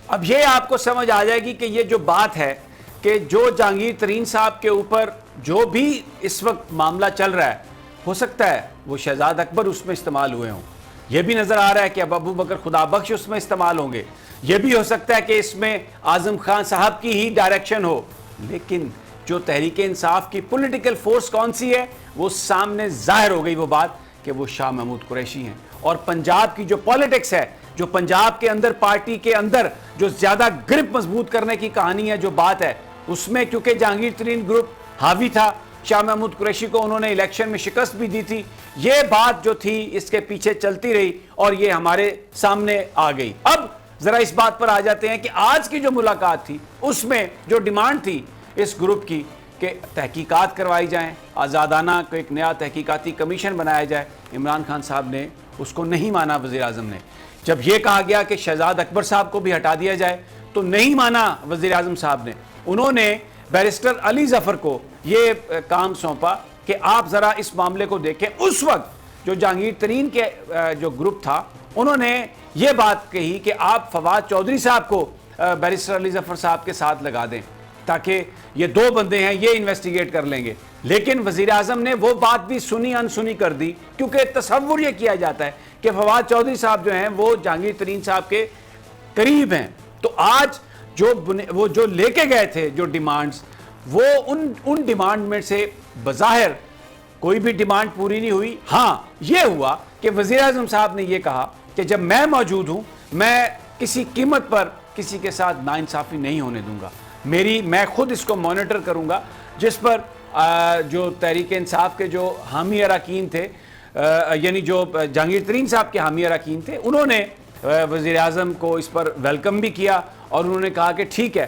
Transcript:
अब ये आपको समझ आ जाएगी कि ये जो बात है कि जो जहांगीर तरीन साहब के ऊपर जो भी इस वक्त मामला चल रहा है, हो सकता है वो शहजाद अकबर उसमें इस्तेमाल हुए हों। यह भी नजर आ रहा है कि अब अबू बकर खुदाबख्श उसमें इस्तेमाल होंगे। यह भी हो सकता है कि इसमें आजम खान साहब की ही डायरेक्शन हो। लेकिन जो तहरीक इंसाफ की पॉलिटिकल फोर्स कौन सी है, वो सामने जाहिर हो गई वो बात कि वो शाह महमूद कुरैशी हैं। और पंजाब की जो पॉलिटिक्स है, जो पंजाब के अंदर पार्टी के अंदर जो ज्यादा ग्रिप मजबूत करने की कहानी है, जो बात है उसमें, क्योंकि जहांगीर तरीन ग्रुप हावी था, शाह महमूद कुरैशी को उन्होंने इलेक्शन में शिकस्त भी दी थी। ये बात जो थी इसके पीछे चलती रही और ये हमारे सामने आ गई। अब जरा इस बात पर आ जाते हैं कि आज की जो मुलाकात थी उसमें जो डिमांड थी इस ग्रुप की कि तहकीकात करवाई जाएं, आज़ादाना को एक नया तहकीकाती कमीशन बनाया जाए। इमरान खान साहब ने उसको नहीं माना। वज़ीर आज़म ने जब यह कहा गया कि शहजाद अकबर साहब को भी हटा दिया जाए तो नहीं माना वज़ीर आज़म साहब ने। उन्होंने बैरिस्टर अली ज़फ़र को ये काम सौंपा कि आप ज़रा इस मामले को देखें। उस वक्त जो जहांगीर तरीन के जो ग्रुप था उन्होंने ये बात कही कि आप फवाद चौधरी साहब को बैरिस्टर अली ज़फ़र साहब के साथ लगा दें ताकि ये दो बंदे हैं, ये इन्वेस्टिगेट कर लेंगे। लेकिन वज़ीर आज़म ने वो बात भी सुनी अनसुनी कर दी, क्योंकि तसव्वुर ये किया जाता है कि फवाद चौधरी साहब जो हैं वो जहांगीर तरीन साहब के करीब हैं। तो आज वो जो लेके गए थे जो डिमांड्स, वो उन डिमांड में से बज़ाहिर कोई भी डिमांड पूरी नहीं हुई। हाँ, ये हुआ कि वज़ीर आज़म साहब ने ये कहा कि जब मैं मौजूद हूँ मैं किसी कीमत पर किसी के साथ नाइंसाफ़ी नहीं होने दूंगा। मैं खुद इसको मॉनिटर करूंगा। जिस पर जो तहरीक इंसाफ के जो हामी अरकान थे, यानी जो जहांगीर तरीन साहब के हामी अरकान थे, उन्होंने वज़ीर आज़म को इस पर वेलकम भी किया और उन्होंने कहा कि ठीक है,